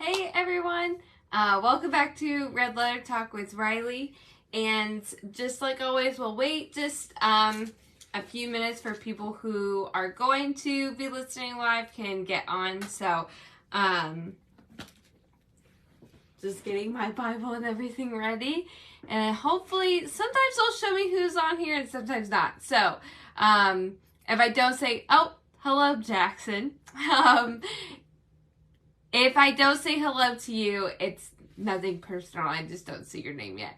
Hey everyone, welcome back to Red Letter Talk with Rylee. And just like always, we'll wait just a few minutes for people who are going to be listening live can get on. So just getting my Bible and everything ready. And hopefully, sometimes they'll show me who's on here and sometimes not. So if I don't say, oh, hello Jackson. If I don't say hello to you, it's nothing personal. I just don't see your name yet.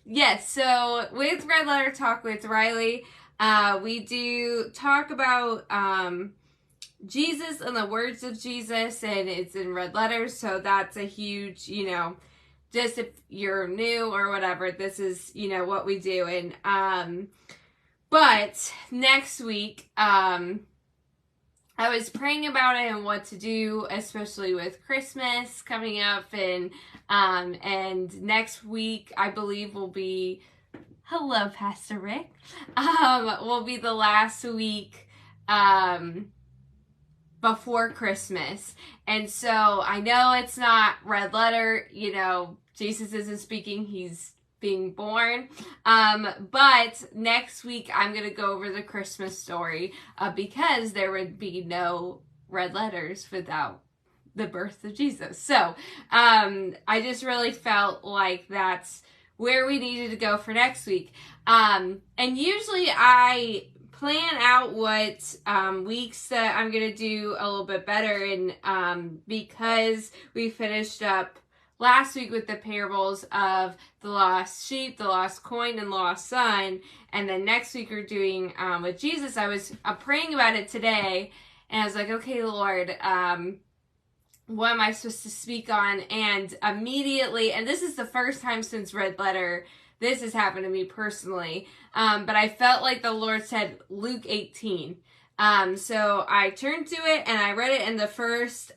Yes, so with Red Letter Talk with Rylee, we do talk about Jesus and the words of Jesus, and it's in red letters, so that's a huge, just if you're new or whatever, this is, what we do. And, but next week, I was praying about it and what to do, especially with Christmas coming up, and next week I believe will be, hello Pastor Rick, will be the last week before Christmas. And so I know it's not red letter, Jesus isn't speaking, he's being born. But next week I'm going to go over the Christmas story because there would be no red letters without the birth of Jesus. So I just really felt like that's where we needed to go for next week. And usually I plan out what weeks that I'm going to do a little bit better. And because we finished up last week with the parables of the lost sheep, the lost coin, and lost son. And then next week we're doing with Jesus. I was praying about it today. And I was like, okay, Lord, what am I supposed to speak on? And immediately, and this is the first time since Red Letter, this has happened to me personally. But I felt like the Lord said Luke 18. So I turned to it and I read it, in the first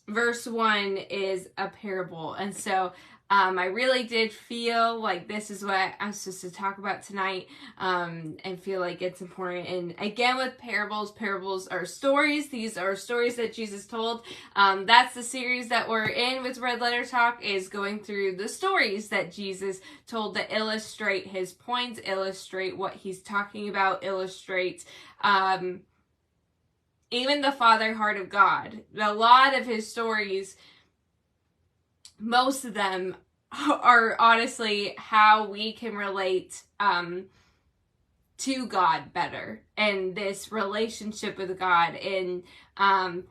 verse 1 is a parable. And so I really did feel like this is what I'm supposed to talk about tonight, and feel like it's important. And again, with parables are stories. These are stories that Jesus told. That's the series that we're in with Red Letter Talk, is going through the stories that Jesus told that illustrate his points, illustrate what he's talking about, illustrate even the Father heart of God. A lot of his stories, most of them, are honestly how we can relate to God better, and this relationship with God in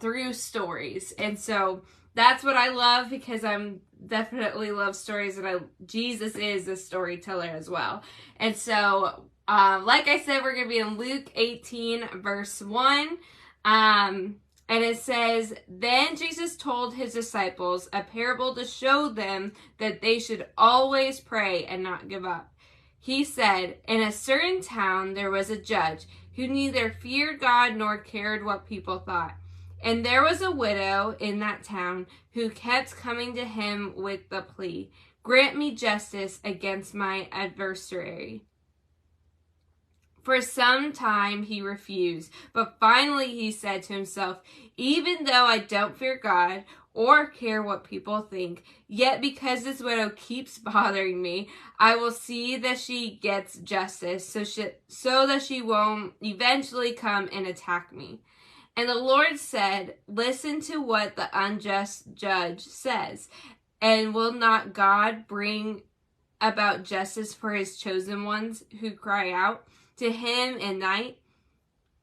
through stories. And so that's what I love, because I'm definitely love stories, and Jesus is a storyteller as well. And so like I said, we're going to be in Luke 18 verse 1. And it says, then Jesus told his disciples a parable to show them that they should always pray and not give up. He said, in a certain town there was a judge who neither feared God nor cared what people thought. And there was a widow in that town who kept coming to him with the plea, grant me justice against my adversary. For some time he refused, but finally he said to himself, even though I don't fear God or care what people think, yet because this widow keeps bothering me, I will see that she gets justice, so that she won't eventually come and attack me. And the Lord said, listen to what the unjust judge says, and will not God bring about justice for his chosen ones who cry out to him in night?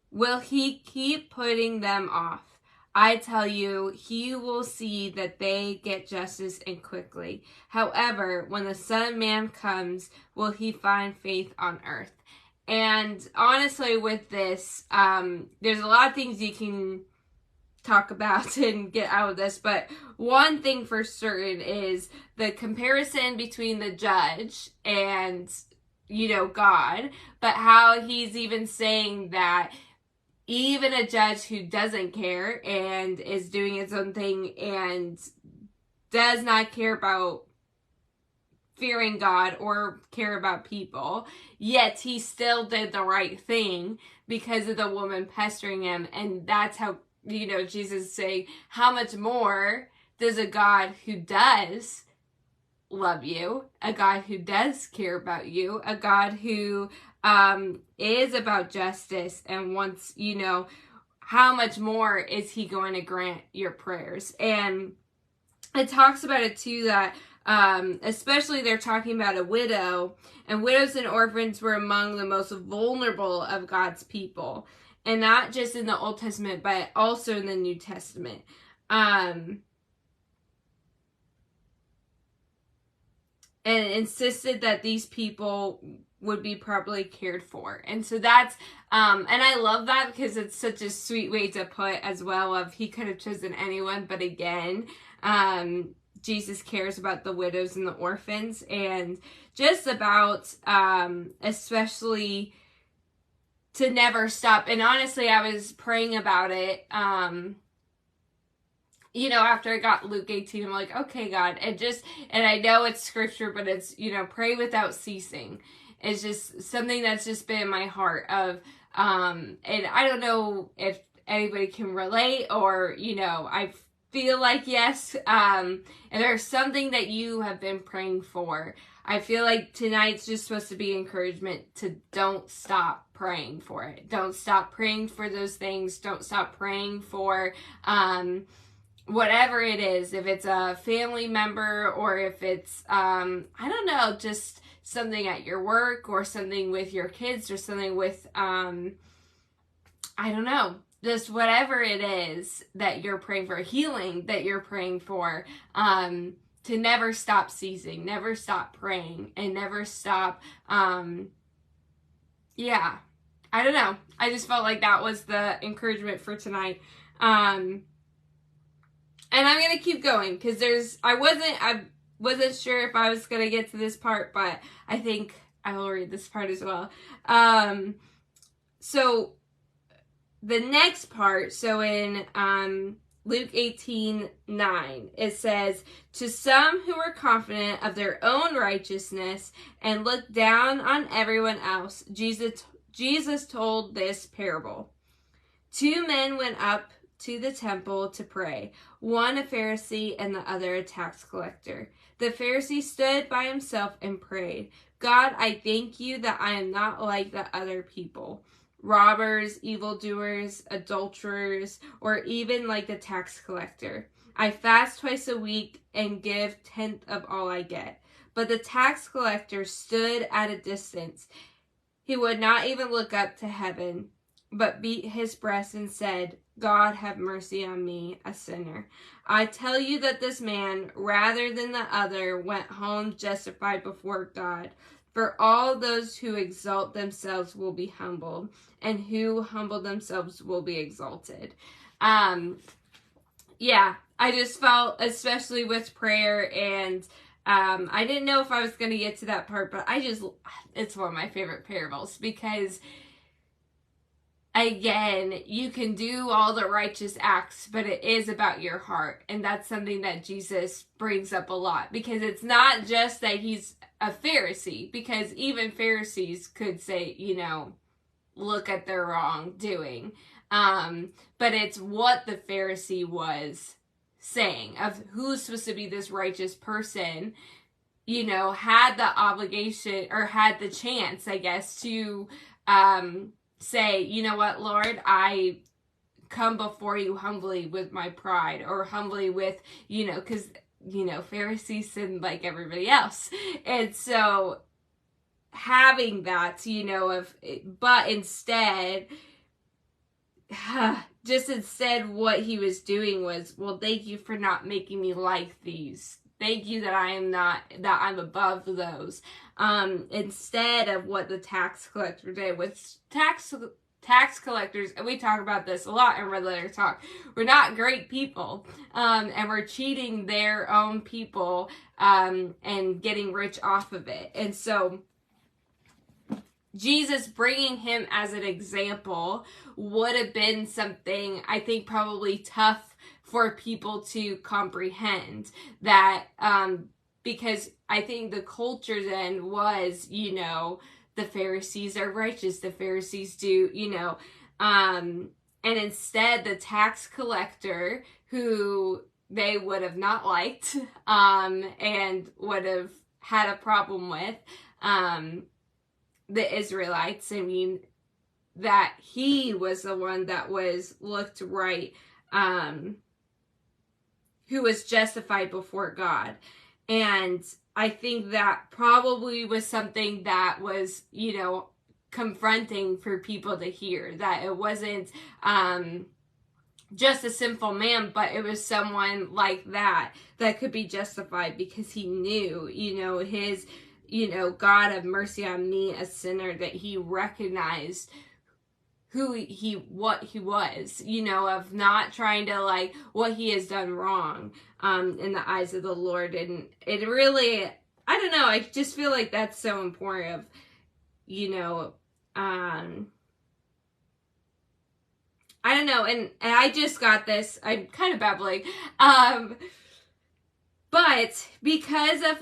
Will he keep putting them off? I tell you, he will see that they get justice, and quickly. However, when the Son of Man comes, will he find faith on earth? And honestly, with this, there's a lot of things you can talk about and get out of this, but one thing for certain is the comparison between the judge and God, but how he's even saying that even a judge who doesn't care and is doing his own thing and does not care about fearing God or care about people, yet he still did the right thing because of the woman pestering him. And that's how Jesus saying, how much more does a God who does love you, a God who does care about you, a God who is about justice and wants, how much more is he going to grant your prayers? And it talks about it too, that especially they're talking about a widow, and widows and orphans were among the most vulnerable of God's people, and not just in the Old Testament but also in the New Testament. And insisted that these people would be properly cared for. And so that's and I love that, because it's such a sweet way to put as well of he could have chosen anyone, but again, Jesus cares about the widows and the orphans, and just about especially to never stop. And honestly, I was praying about it after I got Luke 18, I'm like, okay, God, and I know it's scripture, but it's, pray without ceasing. It's just something that's just been in my heart of, and I don't know if anybody can relate, or, I feel like, yes, and there's something that you have been praying for. I feel like tonight's just supposed to be encouragement to don't stop praying for it. Don't stop praying for those things. Don't stop praying for, whatever it is, if it's a family member, or if it's, I don't know, just something at your work, or something with your kids, or something with, I don't know, just whatever it is that you're praying for, healing that you're praying for, to never stop ceasing, never stop praying, and never stop, yeah, I don't know. I just felt like that was the encouragement for tonight. And I'm going to keep going, because I wasn't sure if I was going to get to this part, but I think I will read this part as well. So the next part, so in Luke 18:9, it says, to some who were confident of their own righteousness and looked down on everyone else, Jesus told this parable. 2 men went up to the temple to pray, one a Pharisee and the other a tax collector. The Pharisee stood by himself and prayed, God, I thank you that I am not like the other people, robbers, evildoers, adulterers, or even like the tax collector. I fast twice a week and give 10th of all I get. But the tax collector stood at a distance. He would not even look up to heaven, but beat his breast and said, God, have mercy on me, a sinner. I tell you that this man, rather than the other, went home justified before God. For all those who exalt themselves will be humbled, and who humble themselves will be exalted. Yeah, I just felt, especially with prayer, and I didn't know if I was going to get to that part, but it's one of my favorite parables, because again, you can do all the righteous acts, but it is about your heart. And that's something that Jesus brings up a lot, because it's not just that he's a Pharisee, because even Pharisees could say, look at their wrongdoing. But it's what the Pharisee was saying of who's supposed to be this righteous person, had the obligation, or had the chance, I guess, to, say, you know what, Lord, I come before you humbly with my pride, or humbly with, because, Pharisees sin like everybody else. And so having that, but instead, what he was doing was, well, thank you for not making me like these. Thank you that I'm above those. Instead of what the tax collector did. With tax collectors, and we talk about this a lot in Red Letter Talk, we're not great people, and we're cheating their own people, and getting rich off of it. And so Jesus bringing him as an example would have been something, I think, probably tough for people to comprehend, that because I think the culture then was, the Pharisees are righteous, the Pharisees do, and instead the tax collector, who they would have not liked, and would have had a problem with, the Israelites, I mean, that he was the one that was looked right, who was justified before God. And I think that probably was something that was, confronting for people to hear, that it wasn't just a sinful man, but it was someone like that could be justified because he knew, his, God have mercy on me, a sinner, that he recognized what he was, of not trying to what he has done wrong, in the eyes of the Lord. And it really, I don't know, I just feel like that's so important of, I don't know, and I just got this, I'm kind of babbling, but because of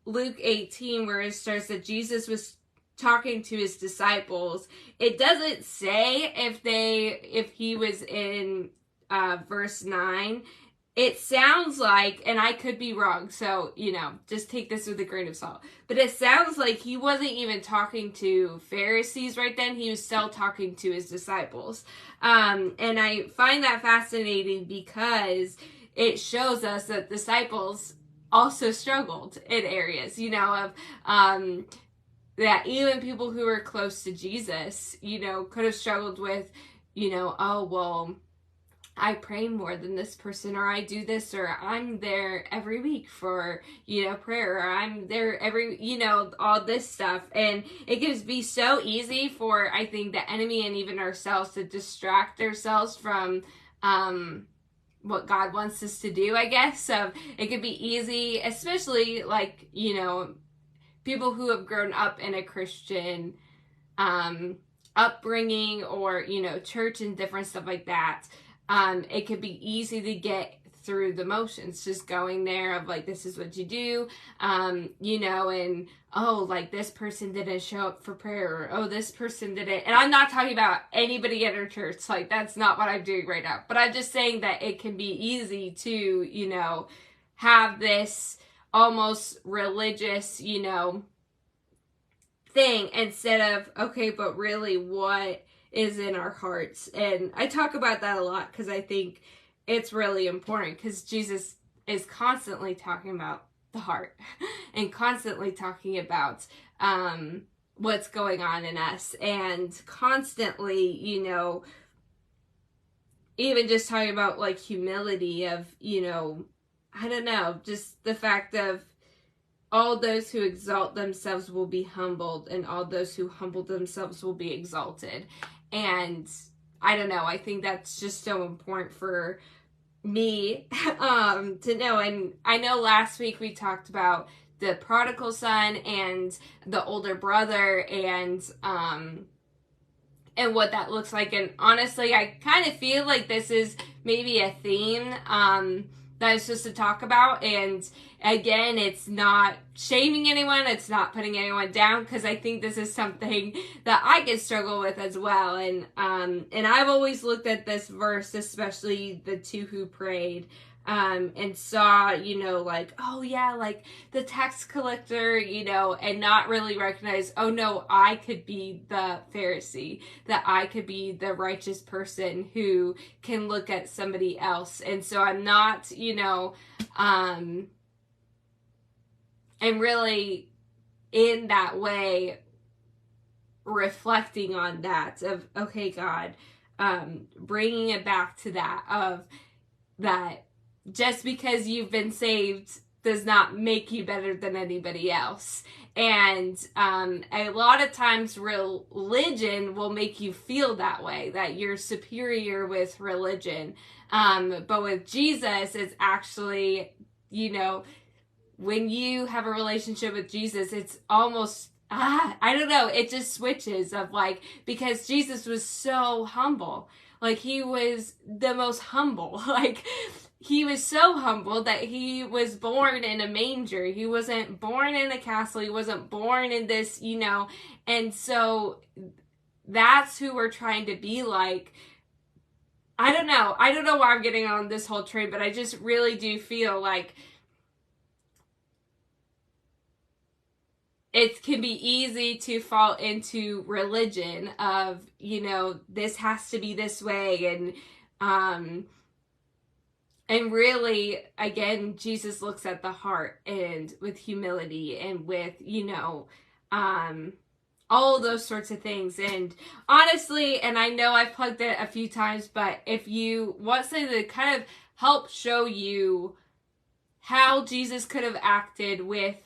Luke 18, where it starts that Jesus was talking to his disciples, it doesn't say if he was in verse 9. It sounds like, and I could be wrong, so, just take this with a grain of salt, but it sounds like he wasn't even talking to Pharisees right then. He was still talking to his disciples. And I find that fascinating because it shows us that disciples also struggled in areas, of, that even people who were close to Jesus, could have struggled with, oh, well, I pray more than this person, or I do this, or I'm there every week for, prayer, or I'm there every, all this stuff. And it can be so easy for, I think, the enemy and even ourselves to distract ourselves from, what God wants us to do, I guess. So it could be easy, especially people who have grown up in a Christian, upbringing, or, church and different stuff like that. It could be easy to get through the motions, just going there of this is what you do, and oh, this person didn't show up for prayer, or oh, this person didn't. And I'm not talking about anybody at our church, that's not what I'm doing right now, but I'm just saying that it can be easy to, have this almost religious, thing, instead of, okay, but really what is in our hearts. And I talk about that a lot because I think it's really important, because Jesus is constantly talking about the heart and constantly talking about what's going on in us, and constantly, even just talking about humility of, I don't know, just the fact of all those who exalt themselves will be humbled, and all those who humble themselves will be exalted. And I don't know, I think that's just so important for me to know. And I know last week we talked about the prodigal son and the older brother, and what that looks like. And honestly, I kind of feel like this is maybe a theme that is just to talk about. And again, it's not shaming anyone, it's not putting anyone down, because I think this is something that I could struggle with as well. And I've always looked at this verse, especially the two who prayed, and saw, oh yeah, the tax collector, and not really recognize, oh no, I could be the Pharisee, that I could be the righteous person who can look at somebody else. And so I'm not, and really in that way reflecting on that of, okay, God, bringing it back to that, of that just because you've been saved does not make you better than anybody else. And a lot of times religion will make you feel that way, that you're superior with religion. But with Jesus, it's actually, when you have a relationship with Jesus, it's almost, I don't know, it just switches of because Jesus was so humble. He was the most humble. He was so humble that he was born in a manger. He wasn't born in a castle. He wasn't born in this, and so that's who we're trying to be like. I don't know. I don't know why I'm getting on this whole train, but I just really do feel like it can be easy to fall into religion of, this has to be this way. And really, again, Jesus looks at the heart, and with humility and with, all those sorts of things. And honestly, and I know I've plugged it a few times, but if you want something to kind of help show you how Jesus could have acted with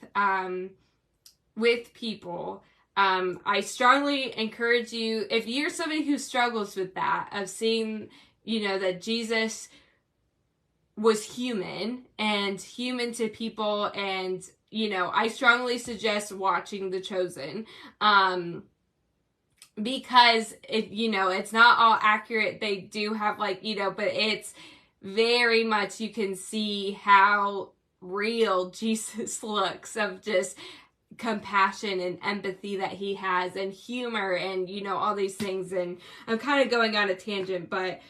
people, I strongly encourage you, if you're somebody who struggles with that, of seeing, that Jesus was human and human to people, and I strongly suggest watching The Chosen, because it's not all accurate. They do have but it's very much, you can see how real Jesus looks, of just compassion and empathy that he has, and humor, and all these things. And I'm kind of going on a tangent, but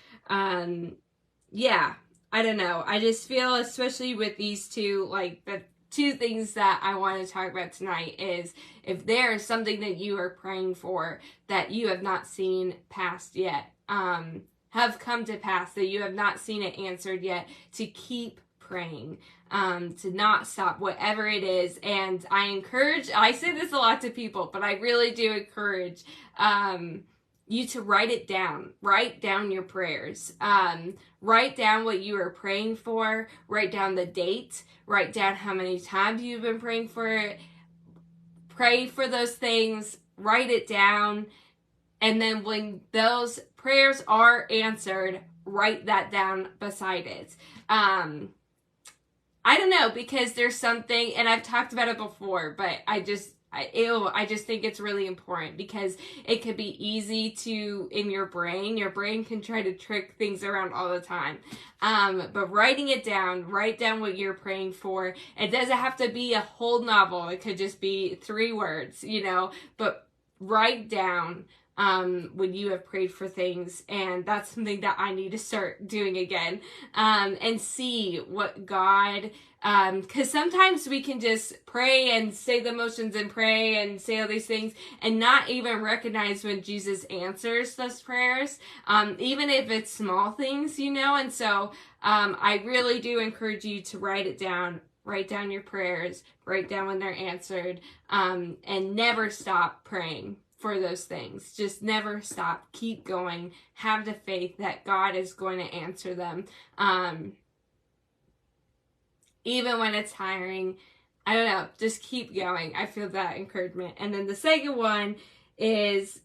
yeah, I don't know. I just feel, especially with these two, the two things that I want to talk about tonight is, if there is something that you are praying for that you have not seen passed yet, have come to pass, that you have not seen it answered yet, to keep praying, to not stop, whatever it is. And I say this a lot to people, but I really do encourage you to write it down. Write down your prayers. Write down what you are praying for. Write down the date. Write down how many times you've been praying for it. Pray for those things. Write it down. And then when those prayers are answered, write that down beside it. I don't know, because there's something, and I've talked about it before, but I just think it's really important, because it could be easy to, in your brain can try to trick things around all the time. But writing it down, write down what you're praying for. It doesn't have to be a whole novel. It could just be 3 words, but write down when you have prayed for things. And that's something that I need to start doing again, and see what God, because sometimes we can just pray and say the motions and pray and say all these things and not even recognize when Jesus answers those prayers, even if it's small things, and so I really do encourage you to write it down. Write down your prayers, write down when they're answered, and never stop praying for those things. Just never stop. Keep going. Have the faith that God is going to answer them. Even when it's tiring. I don't know. Just keep going. I feel that encouragement. And then the second one is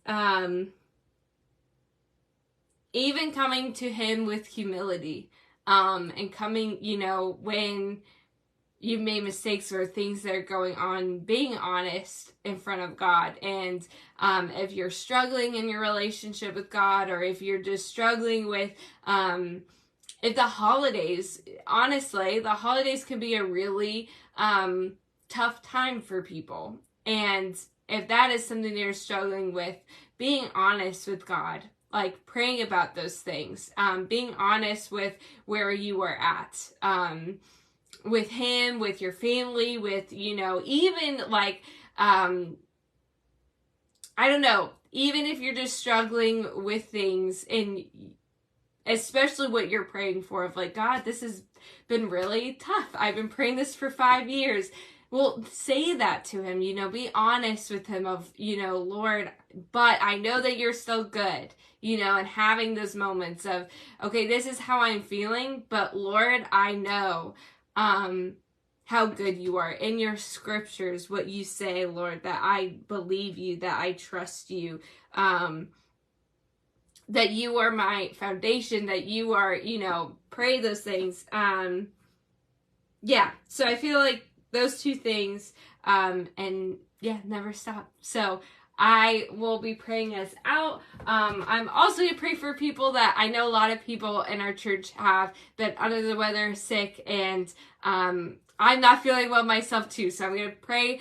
even coming to him with humility. And coming, when you've made mistakes or things that are going on, being honest in front of God. And if you're struggling in your relationship with God, or if you're just struggling with, if the holidays, honestly, the holidays can be a really tough time for people. And if that is something you're struggling with, being honest with God, praying about those things, being honest with where you are at, with him, with your family, with, even I don't know, even if you're just struggling with things, and especially what you're praying for, of God, this has been really tough. I've been praying this for 5 years. Well, say that to him, be honest with him of, Lord, but I know that you're still good, and having those moments of, okay, this is how I'm feeling, but Lord, I know how good you are in your scriptures, what you say, Lord, that I believe you, that I trust you, that you are my foundation, that you are, pray those things. Yeah, so I feel like those 2 things, and yeah, never stop. So I will be praying us out. I'm also going to pray for people that I know a lot of people in our church have been under the weather, sick, and I'm not feeling well myself too. So I'm going to pray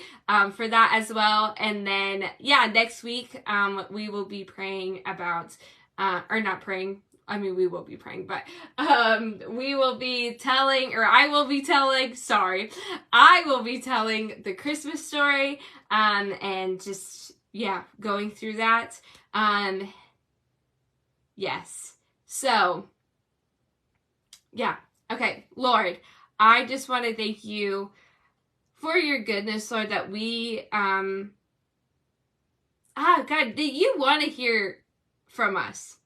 for that as well. And then, yeah, next week we will be praying about, or not praying, I mean, we will be praying, but we will be telling, or I will be telling, sorry, I will be telling the Christmas story, and just, yeah, going through that. Yes. So, yeah. Okay, Lord, I just want to thank you for your goodness, Lord, that we, God, that you want to hear from us.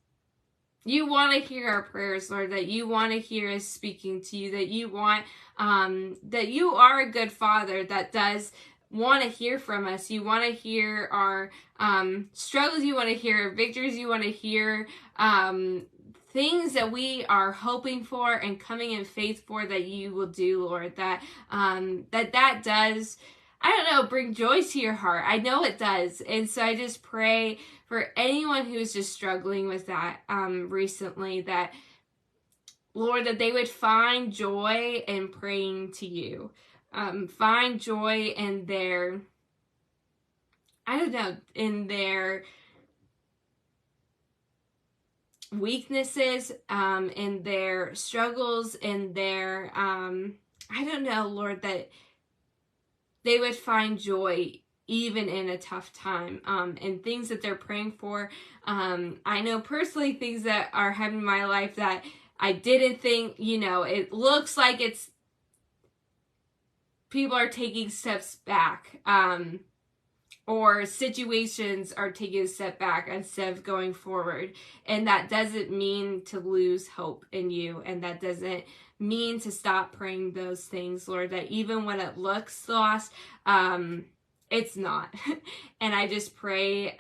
You want to hear our prayers, Lord, that you want to hear us speaking to you, that you want, that you are a good Father that does want to hear from us. You want to hear our struggles. You want to hear our victories. You want to hear things that we are hoping for and coming in faith for that you will do, Lord, that that does, I don't know, bring joy to your heart. I know it does. And so I just pray for anyone who's just struggling with that recently, that, Lord, that they would find joy in praying to you. Find joy in their, I don't know, in their weaknesses, in their struggles, in their, I don't know, Lord, that they would find joy even in a tough time, and things that they're praying for. I know personally things that are happening in my life that I didn't think, it looks like it's, people are taking steps back, or situations are taking a step back instead of going forward. And that doesn't mean to lose hope in you. And that doesn't mean to stop praying those things, Lord, that even when it looks lost, it's not. And I just pray,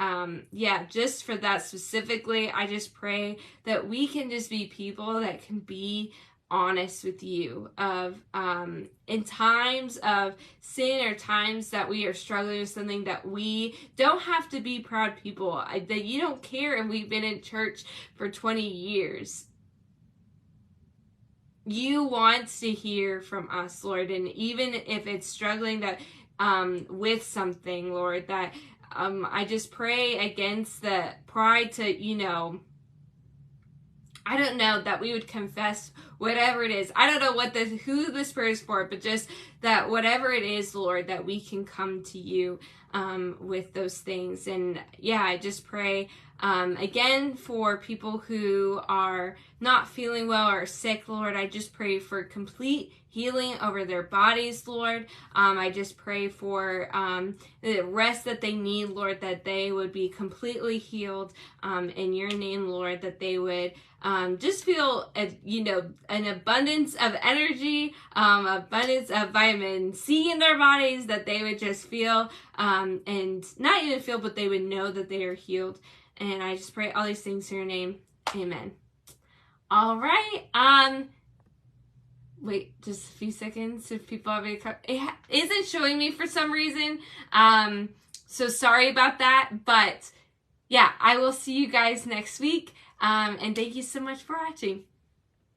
just for that specifically, I just pray that we can just be people that can be honest with you of in times of sin or times that we are struggling with something, that we don't have to be proud people, that you don't care if we've been in church for 20 years. You want to hear from us, Lord, and even if it's struggling that with something, Lord, that I just pray against the pride to, I don't know, that we would confess whatever it is. I don't know who this prayer is for, but just that whatever it is, Lord, that we can come to you with those things. And yeah, I just pray again for people who are not feeling well or sick, Lord. I just pray for complete healing over their bodies, Lord. I just pray for the rest that they need, Lord, that they would be completely healed in your name, Lord, that they would just feel, an abundance of energy, abundance of vitamin C in their bodies, that they would just feel, and not even feel, but they would know that they are healed. And I just pray all these things in your name. Amen. All right. Wait, just a few seconds if people have any it isn't showing me for some reason. So sorry about that. But yeah, I will see you guys next week. And thank you so much for watching.